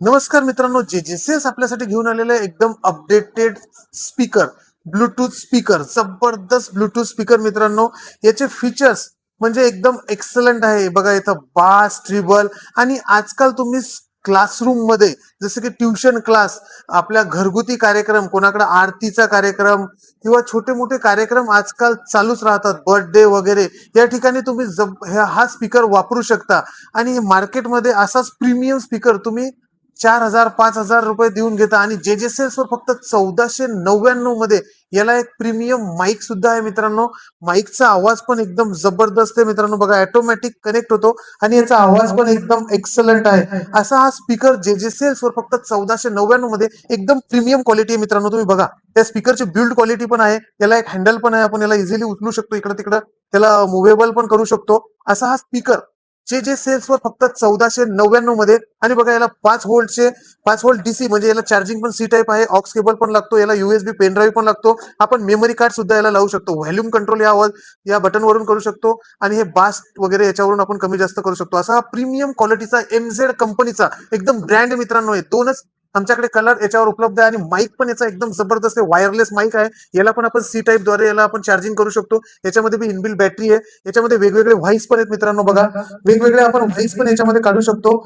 नमस्कार मित्रांनो, जेजेसीएस आपल्यासाठी घेऊन आलेलं आहे एकदम अपडेटेड स्पीकर, ब्लूटूथ स्पीकर, जबरदस्त ब्लूटूथ स्पीकर मित्रांनो. याचे फीचर्स म्हणजे एकदम एक्सलंट आहे. बघा इथं बास, ट्रिबल आणि आजकाल तुम्ही क्लासरूम मध्ये जसं की ट्युशन क्लास, आपल्या घरगुती कार्यक्रम, कोणाकडे आरतीचा कार्यक्रम किंवा छोटे मोठे कार्यक्रम आजकाल चालूच राहतात, बर्थडे वगैरे. या ठिकाणी तुम्ही हा स्पीकर वापरू शकता आणि मार्केटमध्ये असाच प्रीमियम स्पीकर तुम्ही 4,000 5,000 रुपये देऊन घेता आणि जेजेसेल्स वर फक्त 1499 मध्ये याला एक प्रीमियम माईक सुद्धा आहे मित्रांनो. माईकचा आवाज पण एकदम जबरदस्त आहे मित्रांनो. बघा, ऑटोमॅटिक कनेक्ट होतो आणि याचा आवाज पण एकदम एक्सलंट आहे. असा हा स्पीकर जेजेसेल्स वर फक्त 1499 मध्ये एकदम प्रीमियम क्वालिटी आहे मित्रांनो. तुम्ही बघा, त्या स्पीकरची बिल्ड क्वालिटी पण आहे, याला एक हँडल पण आहे, आपण याला इझिली उचलू शकतो इकडे तिकडे, त्याला मुव्हेबल पण करू शकतो. असा हा स्पीकर जे जे सेल्स वर फक्त 1499 मध्ये. आणि बघा, याला 5 व्होल्ट डीसी म्हणजे याला चार्जिंग पण सी टाईप आहे, ऑक्स केबल पण लागतो, याला युएसबी पेन ड्राईव्ह पण लागतो, आपण मेमरी कार्ड सुद्धा याला लावू शकतो, व्हॅल्यूम कंट्रोल या बटन वरून करू शकतो आणि हे बास वगैरे याच्यावरून आपण कमी जास्त करू शकतो. असा हा प्रीमियम क्वालिटीचा एमझेड कंपनीचा एकदम ब्रँड मित्रांनो आहे. दोनच आमच्याकडे कलर याच्यावर उपलब्ध आहे आणि माईक पण याचा एकदम जबरदस्त आहे, वायरलेस माईक आहे. याला पण आपण सी टाईप द्वारे याला आपण चार्जिंग करू शकतो. याच्यामध्ये बी इनबिल्ट बॅटरी आहे. याच्यामध्ये वेगवेगळे व्हॉइस पण आहेत मित्रांनो. बघा, वेगवेगळे आपण व्हॉइस पण याच्यामध्ये काढू शकतो.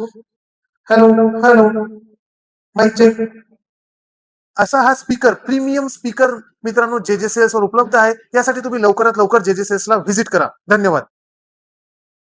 Hello, hello, mike check. असा हा स्पीकर, प्रीमियम स्पीकर मित्रांनो, जेजेसीएस वर उपलब्ध आहे. यासाठी तुम्ही लवकरात लवकर जेजेसीएस ला व्हिजिट करा. धन्यवाद.